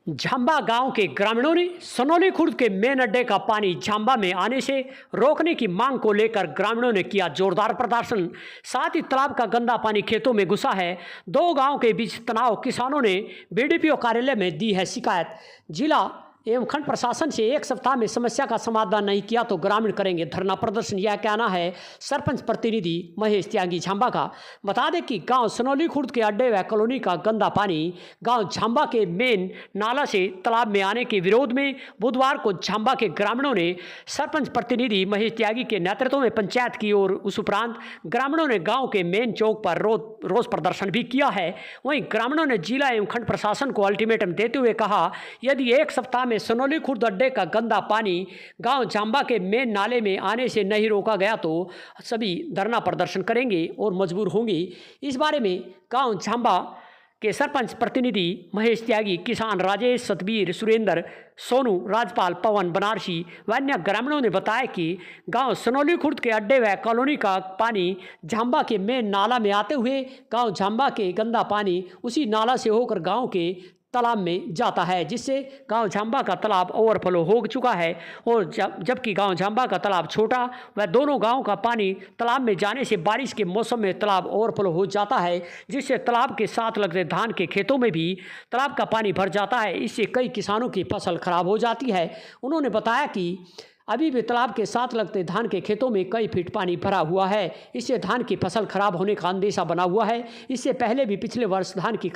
Zampa गांव के ग्रामीणों ने सनौली खुर्द के मेन अड्डे का पानी झांबा में आने से रोकने की मांग को लेकर ग्रामीणों ने किया जोरदार प्रदर्शन। साथ ही तालाब का गंदा पानी खेतों में घुसा है। दो गांव के बीच तनाव, किसानों ने बीडीपीओ कार्यालय में दी है शिकायत। जिला एवं खंड प्रशासन से एक सप्ताह में समस्या का समाधान नहीं किया तो ग्रामीण करेंगे धरना प्रदर्शन। यह कहना है सरपंच प्रतिनिधि महेश त्यागी झांबा का। बता दें कि गांव सनौली खुर्द के अड्डे व कॉलोनी का गंदा पानी गांव झांबा के मेन नाला से तालाब में आने के विरोध में बुधवार को झांबा के ग्रामीणों ने सरपंच प्रतिनिधि महेश त्यागी के नेतृत्व में पंचायत की ओर उस उपरांत ग्रामीणों ने गाँव के मेन चौक पर रोष प्रदर्शन भी किया है। वहीं ग्रामीणों ने जिला एवं खंड प्रशासन को अल्टीमेटम देते हुए कहा, यदि एक सप्ताह में सनौली खुर्द अड्डे का गंदा पानी गांव झांबा के मेन नाले में आने से नहीं रोका गया तो सभी धरना प्रदर्शन करेंगे और मजबूर होंगे। इस बारे में गांव झांबा के सरपंच प्रतिनिधि महेश त्यागी, किसान राजेश, सतबीर, सुरेंद्र, सोनू, राजपाल, पवन, बनारसी व अन्य ग्रामीणों ने बताया कि गांव सनौली खुर्द के अड्डे व कॉलोनी का पानी झांबा के मेन नाला में आते हुए गांव झांबा के गंदा पानी उसी नाला से होकर गांव के तालाब में जाता है, जिससे गांव झांबा का तालाब ओवरफ्लो हो चुका है। और जबकि गांव झांबा का तालाब छोटा व दोनों गांव का पानी तालाब में जाने से बारिश के मौसम में तालाब ओवरफ्लो हो जाता है, जिससे तालाब के साथ लगते धान के खेतों में भी तालाब का पानी भर जाता है। इससे कई किसानों की फसल खराब हो जाती है। उन्होंने बताया कि अभी भी तालाब के साथ लगते धान के खेतों में कई फीट पानी भरा हुआ है। इससे धान की फसल खराब होने का अंदेशा बना हुआ है। इससे पहले भी पिछले वर्ष धान की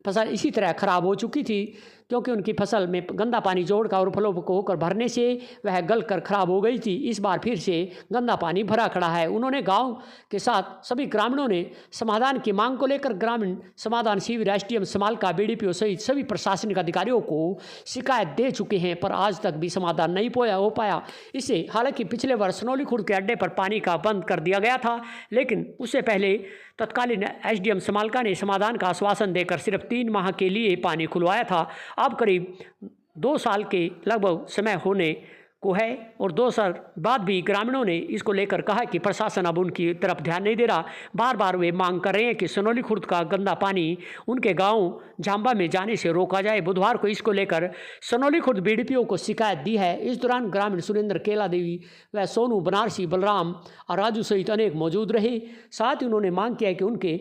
फसल इसी तरह खराब हो चुकी थी, क्योंकि उनकी फसल में गंदा पानी जोड़ का ओवरफ्लो होकर भरने से वह गल कर खराब हो गई थी। इस बार फिर से गंदा पानी भरा खड़ा है। उन्होंने गांव के साथ सभी ग्रामीणों ने समाधान की मांग को लेकर ग्रामीण समाधान शिविर एसडीएम समालका, बीडीपीओ सहित सभी प्रशासनिक अधिकारियों को शिकायत दे चुके हैं, पर आज तक भी समाधान नहीं हो पाया। इससे हालांकि पिछले वर्ष सनौली खुर्द के अड्डे पर पानी का बंद कर दिया गया था, लेकिन उससे पहले तत्कालीन एसडीएम समालका ने समाधान का आश्वासन देकर सिर्फ 3 माह के लिए पानी खुलवाया था। अब करीब 2 साल के लगभग समय होने को है और 2 साल बाद भी ग्रामीणों ने इसको लेकर कहा कि प्रशासन अब उनकी तरफ ध्यान नहीं दे रहा। बार बार वे मांग कर रहे हैं कि सनौली खुर्द का गंदा पानी उनके गांव झांबा में जाने से रोका जाए। बुधवार को इसको लेकर सनौली खुर्द बीडीपीओ को शिकायत दी है। इस दौरान ग्रामीण सुरेंद्र, केला देवी व सोनू, बनारसी, बलराम और राजू सहित अनेक मौजूद रहे। साथ ही उन्होंने मांग किया कि उनके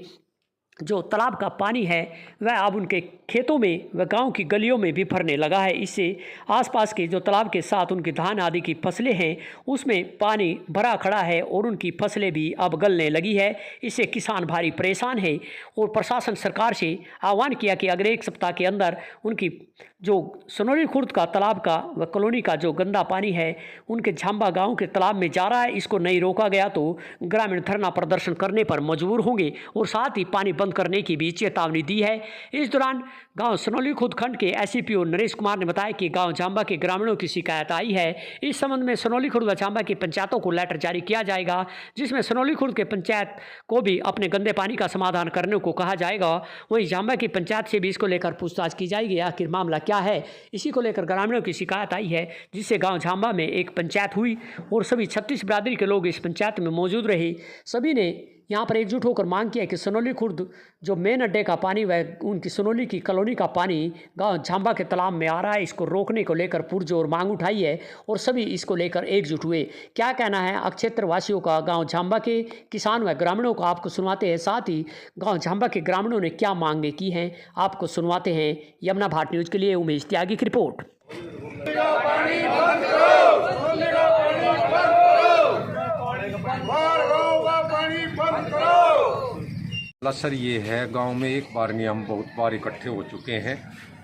जो तालाब का पानी है वह अब उनके खेतों में व गांव की गलियों में भी भरने लगा है। इससे आसपास के जो तालाब के साथ उनकी धान आदि की फसलें हैं उसमें पानी भरा खड़ा है और उनकी फसलें भी अब गलने लगी है। इससे किसान भारी परेशान है और प्रशासन सरकार से आह्वान किया कि अगले 1 सप्ताह के अंदर उनकी जो सनौली खुर्द का तालाब का व कॉलोनी का जो गंदा पानी है उनके झांबा गाँव के तालाब में जा रहा है, इसको नहीं रोका गया तो ग्रामीण धरना प्रदर्शन करने पर मजबूर होंगे और साथ ही पानी बंद करने की भी चेतावनी दी है। इस दौरान गांव सनौली खुर्द खंड के एसडीपीओ नरेश कुमार ने बताया कि गांव झांबा के ग्रामीणों की शिकायत आई है। इस संबंध में सनौली खुर्द व झांबा की पंचायतों को लेटर जारी किया जाएगा, जिसमें सनौली खुर्द के पंचायत को भी अपने गंदे पानी का समाधान करने को कहा जाएगा। वहीं झांबा की पंचायत से भी इसको लेकर पूछताछ की जाएगी, आखिर मामला क्या है। इसी को लेकर ग्रामीणों की शिकायत आई है, जिससे गाँव झांबा में एक पंचायत हुई और सभी 36 बिरादरी के लोग इस पंचायत में मौजूद रहे। सभी ने यहाँ पर एकजुट होकर मांग किया कि सनौली खुर्द जो मेन अड्डे का पानी व उनकी सनौली की कॉलोनी का पानी गांव झांबा के तालाब में आ रहा है, इसको रोकने को लेकर पुरजोर मांग उठाई है और सभी इसको लेकर एकजुट हुए। क्या कहना है क्षेत्र वासियों का, गांव झांबा के किसान व ग्रामीणों का, आपको सुनवाते हैं। साथ ही गाँव झांबा के ग्रामीणों ने क्या मांगे की हैं, आपको सुनवाते हैं। यमुना भारत न्यूज़ के लिए उमेश त्यागी की रिपोर्ट। सर ये है गांव में एक बार नहीं, हम बहुत बार इकट्ठे हो चुके हैं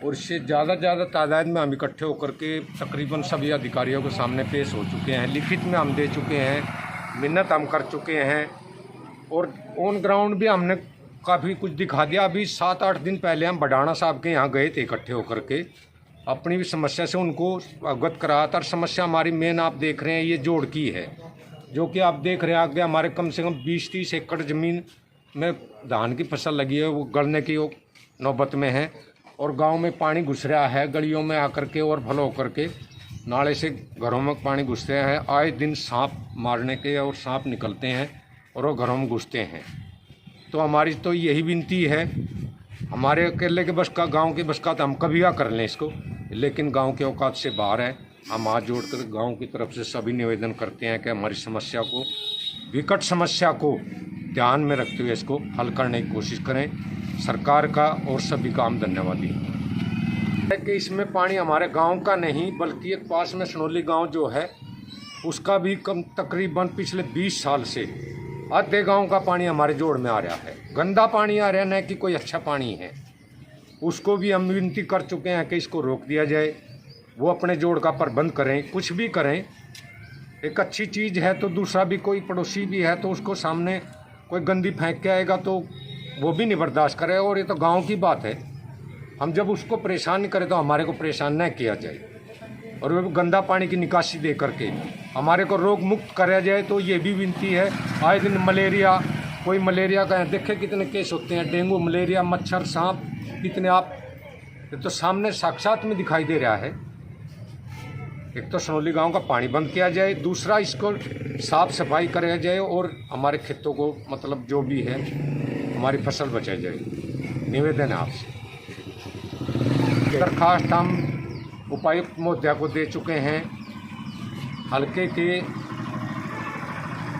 और इससे ज़्यादा तादाद में हम इकट्ठे होकर के तकरीबन सभी अधिकारियों के सामने पेश हो चुके हैं। लिखित में हम दे चुके हैं, मिन्नत हम कर चुके हैं और ऑन ग्राउंड भी हमने काफ़ी कुछ दिखा दिया। अभी 7-8 दिन पहले हम बडाना साहब के यहाँ गए थे इकट्ठे होकर के, अपनी भी समस्या से उनको अवगत कराया था। समस्या हमारी मेन आप देख रहे हैं ये जोड़ की है, जो कि आप देख रहे हैं आगे हमारे कम से कम 20-30 एकड़ ज़मीन में धान की फसल लगी है, वो गलने की नौबत में है और गांव में पानी घुस रहा है गलियों में आकर के और फलो होकर के नाले से घरों में पानी घुस रहा है। आए दिन सांप मारने के और सांप निकलते हैं और वो घरों में घुसते हैं। तो हमारी तो यही विनती है हमारे अकेले के बस का, गांव की बस का तो हम कभी कर लें इसको, लेकिन गांव के औकात से बाहर है। हम हाथ जोड़कर गांव की तरफ से सभी निवेदन करते हैं कि हमारी समस्या को, विकट समस्या को ध्यान में रखते हुए इसको हल करने की कोशिश करें। सरकार का और सभी का हम धन्यवादी है कि इसमें पानी हमारे गांव का नहीं बल्कि एक पास में सनोली गांव जो है उसका भी कम तकरीबन पिछले 20 साल से आधे गांव का पानी हमारे जोड़ में आ रहा है। गंदा पानी आ रहा है, न कि कोई अच्छा पानी है। उसको भी हम विनती कर चुके हैं कि इसको रोक दिया जाए, वो अपने जोड़ का प्रबंध करें, कुछ भी करें। एक अच्छी चीज़ है तो दूसरा भी कोई पड़ोसी भी है तो उसको सामने कोई गंदी फेंक के आएगा तो वो भी नहीं बर्दाश्त करे। और ये तो गांव की बात है, हम जब उसको परेशान नहीं करें तो हमारे को परेशान न किया जाए और वो गंदा पानी की निकासी दे करके हमारे को रोग मुक्त कराया जाए। तो ये भी विनती है। आए दिन मलेरिया, कोई मलेरिया का देखे कितने केस होते हैं, डेंगू, मलेरिया, मच्छर, सांप कितने, आप ये तो सामने साक्षात में दिखाई दे रहा है। एक तो सनोली गांव का पानी बंद किया जाए, दूसरा इसको साफ सफाई कराया जाए और हमारे खेतों को मतलब जो भी है हमारी फसल बचाई जाए। निवेदन है आपसे। दरखास्त हम उपायुक्त महोदया को दे चुके हैं। हल्के के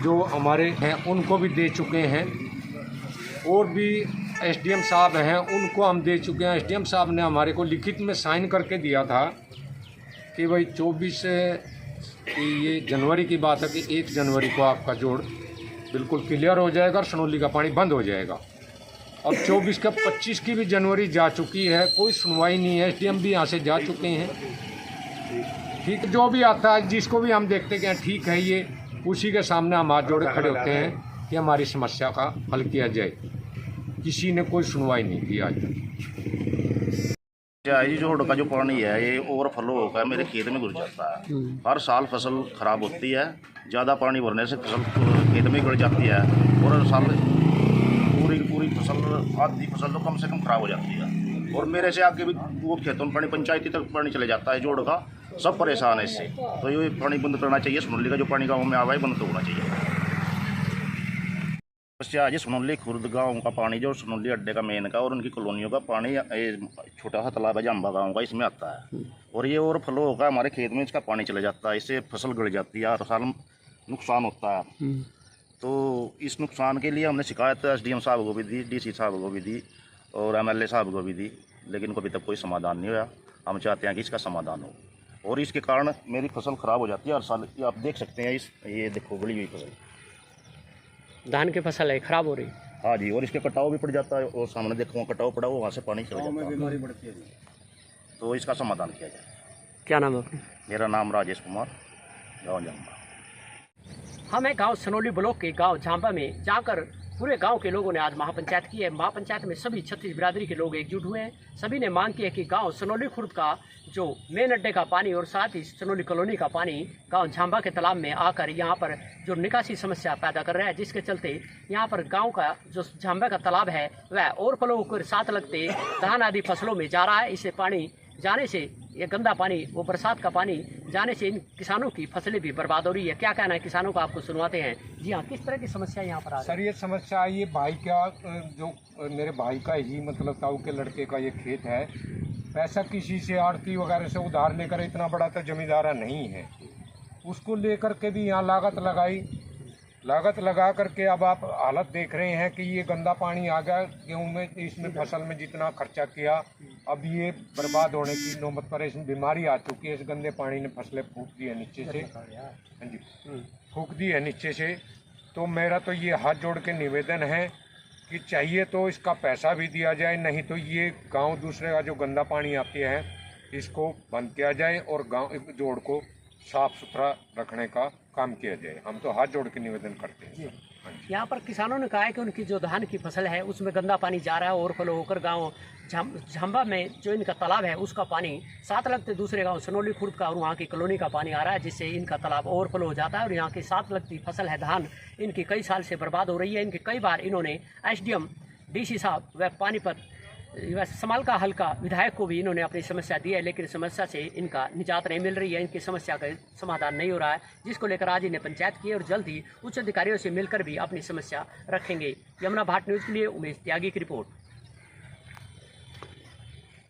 जो हमारे हैं उनको भी दे चुके हैं और भी एसडीएम साहब हैं उनको हम दे चुके हैं। एसडीएम साहब ने हमारे को लिखित में साइन करके दिया था कि भाई 24 ये जनवरी की बात है कि 1 जनवरी को आपका जोड़ बिल्कुल क्लियर हो जाएगा और सनोली का पानी बंद हो जाएगा। अब 24 का 25 की भी जनवरी जा चुकी है, कोई सुनवाई नहीं है। एसडीएम भी यहाँ से जा चुके हैं। ठीक, जो भी आता है जिसको भी हम देखते हैं ठीक है, ये उसी के सामने हम हाथ जोड़े खड़े होते हैं कि हमारी समस्या का हल किया जाए। किसी ने कोई सुनवाई नहीं की आज तक। ये जोड़ का जो पानी है ये ओवरफ्लो होकर मेरे खेत में घुस जाता है। हर साल फसल खराब होती है, ज़्यादा पानी भरने से फसल खेत में घुस जाती है और हर साल पूरी फसल, आधी फसल तो कम से कम खराब हो जाती है। और मेरे से आगे भी वो खेतों में पानी, पंचायती तक पानी चले जाता है जोड़ का। सब परेशान है इससे। तो ये पानी बंद करना चाहिए। सनोली का जो पानी गाँव में आवा है बंद तो होना चाहिए। आज सनोली खुर्द गांव का पानी जो सनोली अड्डे का मेन का और उनकी कॉलोनियों का पानी छोटा सा तालाब है जाम्बा गांव का, इसमें आता है और ये ओवरफ्लो होकर हमारे खेत में इसका पानी चले जाता है। इससे फसल गड़ जाती है, हर साल नुकसान होता है। तो इस नुकसान के लिए हमने शिकायत एसडीएम साहब को भी दी, डीसी साहब को भी दी और एमएलए साहब को भी दी, लेकिन अभी तक कोई समाधान नहीं हुआ। हम चाहते हैं कि इसका समाधान हो और इसके कारण मेरी फसल ख़राब हो जाती है हर साल। आप देख सकते हैं ये देखो गली हुई फसल, धान की फसल है खराब हो रही। हाँ जी, और इसके कटाव भी पड़ जाता है और सामने देखो वहाँ कटाव पड़ा हो, वहाँ से पानी चला जाता है। बीमारी बढ़ती है। तो इसका समाधान किया जाए। क्या नाम है आपका? मेरा नाम राजेश कुमार, गाँव जाम्बा। हम हैं गांव सनोली ब्लॉक के गांव जाम्बा में जाकर पूरे गांव के लोगों ने आज महापंचायत की है। महापंचायत में सभी 36 बिरादरी के लोग एकजुट हुए हैं। सभी ने मांग की है कि गांव सनोली खुर्द का जो मेन अड्डे का पानी और साथ ही सनोली कॉलोनी का पानी गांव जाम्बा के तालाब में आकर यहां पर जो निकासी समस्या पैदा कर रहा है, जिसके चलते यहां पर गांव का जो जाम्बा का तालाब है वह ओवरफ्लो होकर साथ लगते धान आदि फसलों में जा रहा है। इससे पानी जाने से, ये गंदा पानी, वो बरसात का पानी जाने से इन किसानों की फसलें भी बर्बाद हो रही है। क्या कहना है किसानों का, आपको सुनवाते हैं। जी हाँ, किस तरह की समस्या यहाँ पर आ रही है? सर ये समस्या ये भाई का, जो मेरे भाई का ही मतलब ताऊ के लड़के का ये खेत है। पैसा किसी से आड़ती वगैरह से उधार लेकर, इतना बड़ा तो जमींदारा नहीं है, उसको लेकर के भी यहाँ लागत लगा करके अब आप हालत देख रहे हैं कि ये गंदा पानी आ गया गेहूँ में, इसमें फसल में जितना खर्चा किया अब ये बर्बाद होने की नौबत पर, इसमें बीमारी आ चुकी है। इस गंदे पानी ने फसलें फूक दी है नीचे से। हाँ जी, फूक दी है नीचे से। तो मेरा तो ये हाथ जोड़ के निवेदन है कि चाहिए तो इसका पैसा भी दिया जाए, नहीं तो ये गांव दूसरे का जो गंदा पानी आते हैं इसको बंद किया जाए और गांव जोड़ को साफ सुथरा रखने का काम किया जाए। हम तो हाथ जोड़ के निवेदन करते हैं। यहाँ पर किसानों ने कहा है कि उनकी जो धान की फसल है उसमें गंदा पानी जा रहा है, ओवरफ्लो होकर गांव झांबा में जो इनका तालाब है उसका पानी साथ लगते दूसरे गांव सनोली खुर्द का और वहाँ की कॉलोनी का पानी आ रहा है, जिससे इनका तालाब ओवरफ्लो हो जाता है और यहाँ की साथ लगती फसल है धान, इनकी कई साल से बर्बाद हो रही है। इनके कई बार इन्होंने एसडीएम, डीसी साहब व पानीपत समाल का हल्का विधायक को भी इन्होंने अपनी समस्या दी है, लेकिन समस्या से इनका निजात नहीं मिल रही है। इनकी समस्या का समाधान नहीं हो रहा है, जिसको लेकर आज इन्हें पंचायत की और जल्द ही उच्च अधिकारियों से मिलकर भी अपनी समस्या रखेंगे। यमुना भाट न्यूज़ के लिए उमेश त्यागी की रिपोर्ट।